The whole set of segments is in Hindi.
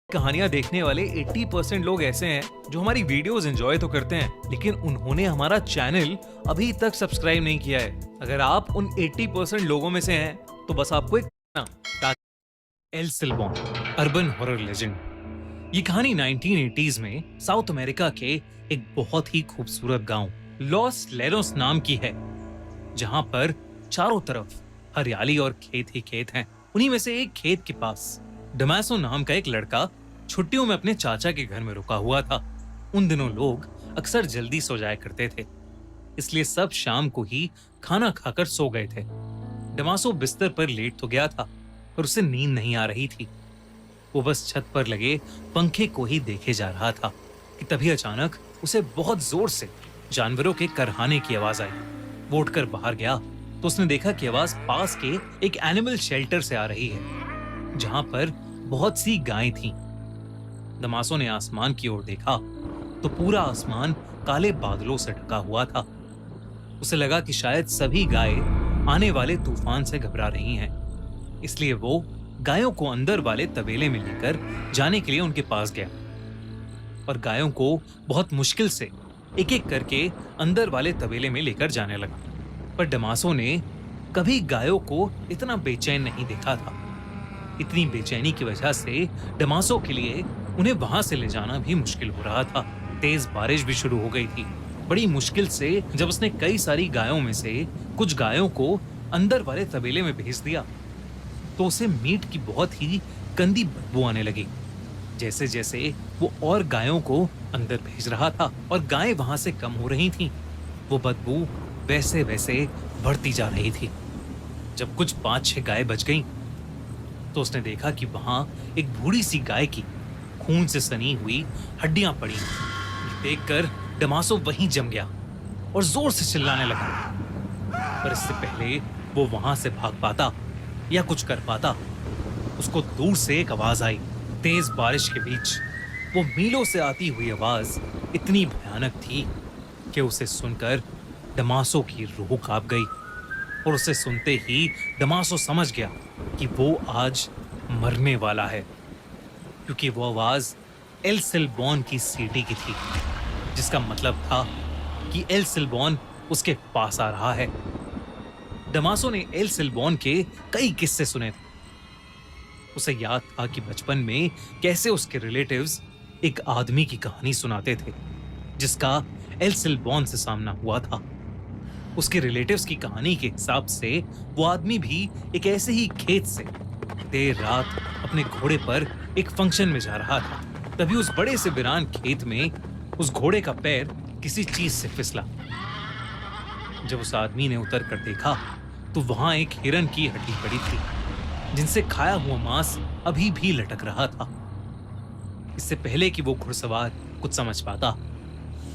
कहानियां देखने वाले 80% लोग ऐसे हैं जो हमारी वीडियोस एंजॉय तो करते हैं, लेकिन उन्होंने हमारा चैनल अभी तक सब्सक्राइब नहीं किया है। अगर आप उन 80% लोगों में से हैं, तो बस आपको एक एल सिल्बॉन, अर्बन हॉरर लेजेंड। ये कहानी 1980s में साउथ अमेरिका के एक बहुत ही खूबसूरत गांव लॉस लेरोस नाम की है, जहां पर चारों तरफ हरियाली और खेत ही खेत हैं। उन्हीं में से एक खेत के पास डमासो नाम का एक लड़का छुट्टियों में अपने चाचा के घर में रुका हुआ था। उन दिनों लोग अक्सर जल्दी सो जाया करते थे, इसलिए सब शाम को ही खाना खाकर सो गए थे। डमासो बिस्तर पर लेट तो गया था, पर उसे नींद नहीं आ रही थी। वो बस छत पर लगे पंखे को ही देखे जा रहा था कि तभी अचानक उसे बहुत जोर से जानवरों के करहाने की आवाज आई। वो उठकर बाहर गया तो उसने देखा कि आवाज पास के एक एनिमल शेल्टर से आ रही है, जहां पर बहुत सी गायें थीं। दमासो ने आसमान की ओर देखा तो पूरा आसमान काले बादलों से ढका हुआ था। उसे लगा कि शायद सभी गायें आने वाले तूफान से घबरा रही हैं, इसलिए वो गायों को अंदर वाले तबेले में लेकर जाने के लिए उनके पास गया और गायों को बहुत मुश्किल से एक एक करके अंदर वाले तबेले में लेकर जाने लगा। पर डमासो ने कभी गायों को इतना बेचैन नहीं देखा था। इतनी बेचैनी की वजह से डमासो के लिए उन्हें वहां से ले जाना भी मुश्किल हो रहा था। तेज बारिश भी शुरू हो गई थी। बड़ी मुश्किल से जब उसने कई सारी गायों में से कुछ गायों को अंदर वाले तबेले में भेज दिया, तो उसे मीट की बहुत ही गंदी बदबू आने लगी। जैसे जैसे वो और गायों को अंदर भेज रहा था और गायें वहां से कम हो रही थीं, वो बदबू वैसे वैसे बढ़ती जा रही थी। जब कुछ 5-6 गायें बच गईं, तो उसने देखा कि वहां एक बूढ़ी सी गाय की खून से सनी हुई हड्डियां पड़ी। देखकर डमासो वहीं जम गया और जोर से चिल्लाने लगा। पर इससे पहले वो वहां से भाग पाता या कुछ कर पाता, उसको दूर से एक आवाज आई। तेज बारिश के बीच वो मीलों से आती हुई आवाज इतनी भयानक थी कि उसे सुनकर डमासो की रूह कांप गई और उसे सुनते ही डमासो समझ गया कि वो आज मरने वाला है, क्योंकि वो आवाज एल सिल्बॉन की सीटी की थी, जिसका मतलब था कि एल सिल्बॉन उसके पास आ रहा है। डमासो ने एल सिल्बॉन के कई किस्से सुने थे। उसे याद था कि बचपन में कैसे उसके रिलेटिव्स एक आदमी की कहानी सुनाते थे जिसका एल सिल्बॉन से सामना हुआ था। उसके रिलेटिव्स की कहानी के हिसाब से वो आदमी भी एक ऐसे ही खेत से देर रात अपने घोड़े पर एक फंक्शन में जा रहा था। तभी उस बड़े से वीरान खेत में उस घोड़े का पैर किसी चीज से फिसला। जब उस आदमी ने उतर कर देखा तो वहां एक हिरन की हड्डी पड़ी थी, जिनसे खाया हुआ मांस अभी भी लटक रहा था। इससे पहले कि वो घुड़सवार कुछ समझ पाता,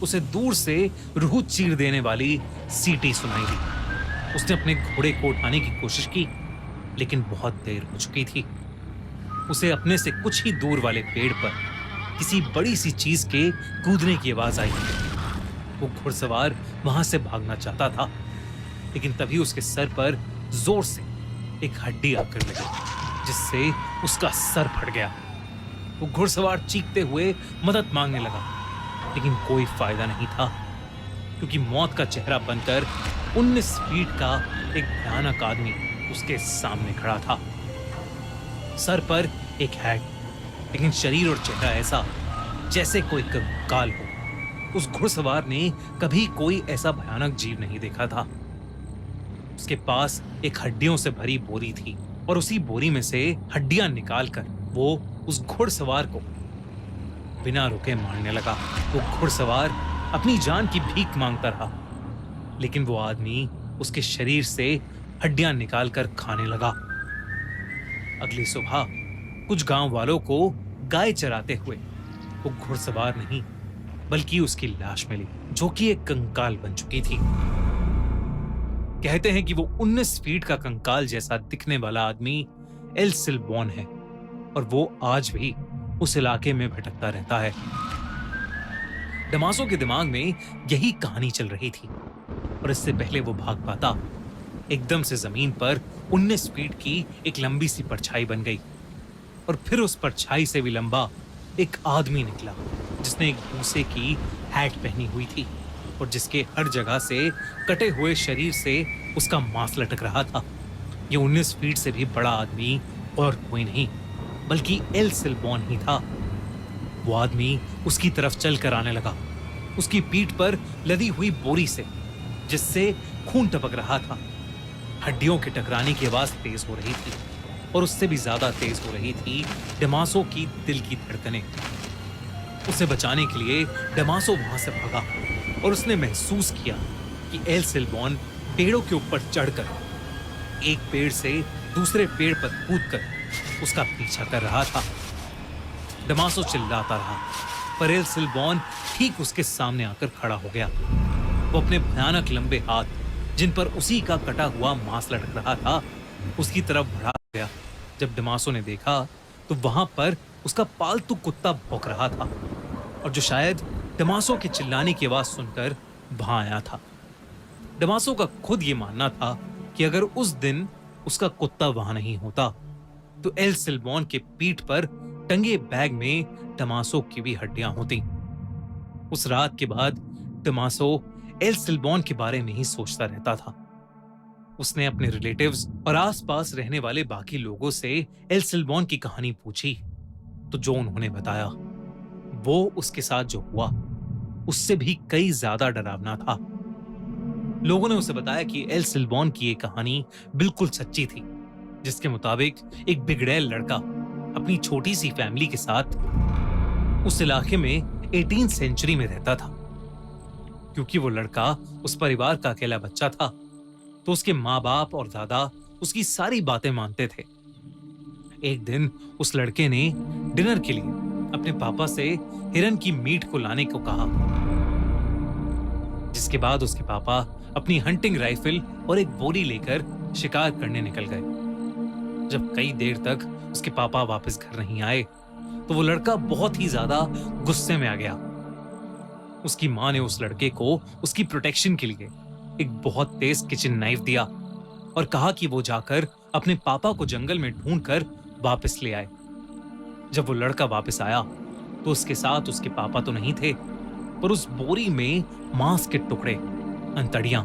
उसे दूर से रूह चीर देने वाली सीटी सुनाई दी। उसने अपने घोड़े को उठाने की कोशिश की, लेकिन बहुत देर हो चुकी थी। उसे अपने से कुछ ही दूर वाले पेड़ पर किसी बड़ी सी चीज के कूदने की आवाज आई। वो घुड़सवार वहां से भागना चाहता था, लेकिन तभी उसके सर पर जोर से एक हड्डी आकर लगी, जिससे उसका सर फट गया। वो घुड़सवार चीखते हुए मदद मांगने लगा, लेकिन कोई फायदा नहीं था, क्योंकि मौत का चेहरा बनकर 19 फीट का एक भयानक आदमी उसके सामने खड़ा था। सर पर एक हैट, लेकिन शरीर और चेहरा ऐसा जैसे कोई कंकाल हो। उस घुड़सवार ने कभी कोई ऐसा भयानक जीव नहीं देखा था। उसके पास एक हड्डियों से भरी बोरी थी और उसी बोरी में से हड्डियां निकालकर वो उस घुड़सवार को बिना रुके मारने लगा। वो घुड़सवार अपनी जान की भीख मांगता रहा, लेकिन वो आदमी उसके शरीर से हड्डियां निकालकर खाने लगा। अगली सुबह कुछ गांव वालों को गाय चराते हुए वो घुड़सवार नहीं बल्कि उसकी लाश मिली, जो कि एक कंकाल बन चुकी थी। कहते हैं कि वो 19 फीट का कंकाल जैसा दिखने वाला आदमी एल सिल्बॉन है और वो आज भी उस इलाके में भटकता रहता है। डमासो के दिमाग में यही कहानी चल रही थी और इससे पहले वो भाग पाता, एकदम से जमीन पर 19 फीट की एक लंबी सी परछाई बन गई और फिर उस परछाई से भी लंबा एक आदमी निकला जिसने एक भूसे की हैट पहनी हुई थी और जिसके हर जगह से कटे हुए शरीर से उसका मांस लटक रहा था। ये 19 फीट से भी बड़ा आदमी और कोई नहीं बल्कि एल सिल्बॉन ही था। वो आदमी उसकी तरफ चलकर आने लगा, उसकी पीठ पर लदी हुई बोरी से जिससे खून टपक रहा था। हड्डियों के टकराने की आवाज तेज हो रही थी और उससे भी ज्यादा तेज हो रही थी डमासो की दिल की धड़कनें। उसे बचाने के लिए डमासो वहां से भागा और उसने महसूस किया कि एल सिल्बॉन पेड़ों के ऊपर चढ़कर एक पेड़ से दूसरे पेड़ पर कूदकर उसका पीछा कर रहा था। डमासो चिल्लाता रहा पर एल सिल्बॉन ठीक उसके सामने आकर खड़ा हो गया। वो अपने भयानक लंबे हाथ जिन पर उसी का कटा हुआ मांस लटक रहा था उसकी तरफ बढ़ा गया। जब डमासो ने देखा तो वहां पर उसका पालतू कुत्ता भौंक रहा था और जो शायद डमासो के चिल्लाने की आवाज सुनकर वहां आया था। डमासो का खुद ये मानना था कि अगर उस दिन उसका कुत्ता वहां नहीं होता तो एल सिल्बॉन के पीठ पर टंगे बैग में डमासो की भी हड्डियां होती। उस रात के बाद डमासो एल सिल्बॉन के बारे में ही सोचता रहता था। उसने अपने रिलेटिव्स और आसपास रहने वाले बाकी लोगों से एल सिल्बॉन की कहानी पूछी तो जो उन्होंने बताया वो उसके साथ जो हुआ उससे भी कई ज्यादा डरावना था। लोगों ने उसे बताया कि एल सिल्बॉन की ये कहानी बिल्कुल सच्ची थी, जिसके मुताबिक एक बिगड़ैल लड़का अपनी छोटी सी फैमिली के साथ उस इलाके में 18th सेंचुरी में रहता था। क्योंकि वो लड़का उस परिवार का अकेला बच्चा था तो उसके माँ बाप और दादा उसकी सारी बातें मानते थे। एक दिन उस लड़के ने डिनर के लिए अपने पापा से हिरन की मीट को लाने को कहा, जिसके बाद उसके पापा अपनी हंटिंग राइफल और एक बोरी लेकर शिकार करने निकल गए। जब कई देर तक उसके पापा वापस घर नहीं आए तो वो लड़का बहुत ही ज्यादा गुस्से में आ गया। उसकी माँ ने उस लड़के को उसकी प्रोटेक्शन के लिए एक बहुत तेज किचन नाइफ दिया और कहा कि वो जाकर अपने पापा को जंगल में ढूंढकर वापस ले आए। जब वो लड़का वापस आया तो उसके साथ उसके पापा तो नहीं थे पर उस बोरी में मांस के टुकड़े, अंतड़ियां,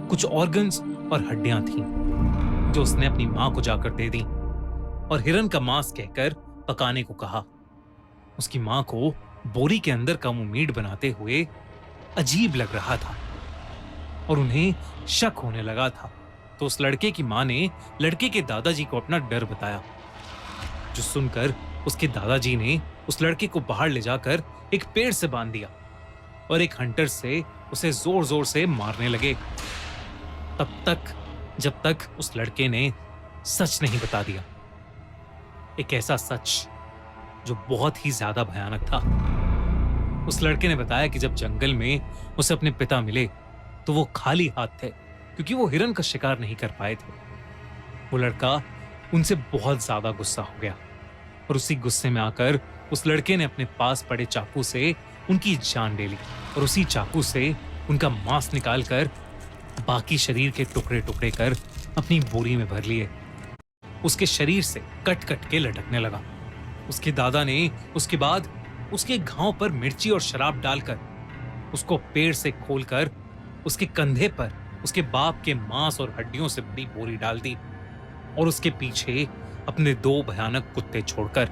कुछ ऑर्गन्स और हड्डियां थीं जो उसने अपनी मां को जाकर दे दी और हिरन का मांस कहकर पकाने को कहा। उसकी मां को बोरी के अंदर का मुंह मीट बनाते हुए अजीब लग रहा था और उन्हें शक होने लगा था। तो उस लड़के की मां ने लड़के के दादाजी को अपना डर बताया, जो सुनकर उसके दादाजी ने उस लड़के को बाहर ले जाकर एक पेड़ से बांध दिया और एक हंटर से उसे जोर जोर से मारने लगे, तब तक जब तक उस लड़के ने सच नहीं बता दिया। एक ऐसा सच जो बहुत ही ज्यादा भयानक था। उस लड़के ने बताया कि जब जंगल में उसे अपने पिता मिले तो वो खाली हाथ थे क्योंकि वो हिरन का शिकार नहीं कर पाए थे। वो लड़का उनसे बहुत ज्यादा गुस्सा हो गया और उसी गुस्से में आकर उस लड़के ने अपने पास पड़े चाकू से उनकी जान ले ली और उसी चाकू से उनका मांस निकालकर बाकी शरीर के टुकड़े टुकड़े कर अपनी बोरी में भर लिए। उसके शरीर से कट कट के लटकने लगा। उसके दादा ने उसके बाद उसके घाव पर मिर्ची और शराब डालकर उसको पेड़ से खोलकर उसके कंधे पर उसके बाप के मांस और हड्डियों से बड़ी बोरी डाल दी और उसके पीछे अपने 2 भयानक कुत्ते छोड़कर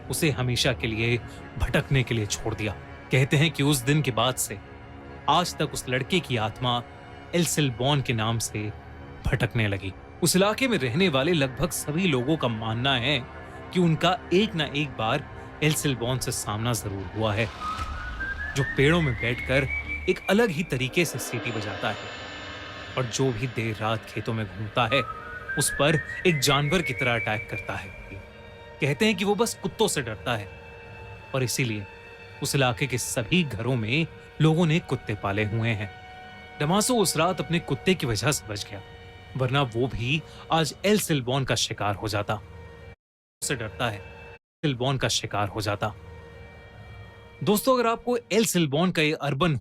उसे हमेशा के लिए भटकने के लिए छोड़ दिया। कहते हैं कि उस दिन के बाद से आज तक उस लड़के की आत्मा एल सिल्बॉन के नाम से भटकने लगी। उस इलाके में रहने वाले लगभग सभी लोगों का मानना है कि उनका एक ना एक बार एल सिल्बॉन से सामना जरूर हुआ है, जो पेड़ों में बैठकर एक अलग ही तरीके से सीटी बजाता है और जो भी देर रात खेतों में घूमता है उस पर एक जानवर की तरह अटैक करता है। कहते हैं कि वो बस कुत्तों से डरता है और इसीलिए उस इलाके के सभी घरों में लोगों ने कुत्ते पाले हुए हैं। डमासो उस रात अपने कुत्ते की वजह से बच गया, वरना वो भी आज एल सिल्बॉन का शिकार हो जाता। से डरता है, सिल्बॉन का शिकार हो जाता। दोस्तों, अगर आपको एल सिल्बॉन का ये अर्बन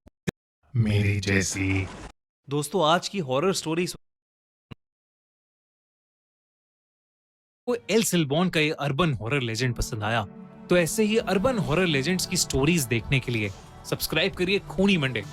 मेरी जैसी दोस्तों आज की हॉरर स्टोरी को एल सिल्बॉन का ये अर्बन हॉरर लेजेंड पसंद आया तो ऐसे ही अर्बन हॉरर लेजेंड्स की स्टोरीज देखने के लिए सब्सक्राइब करिए खूनी मंडे।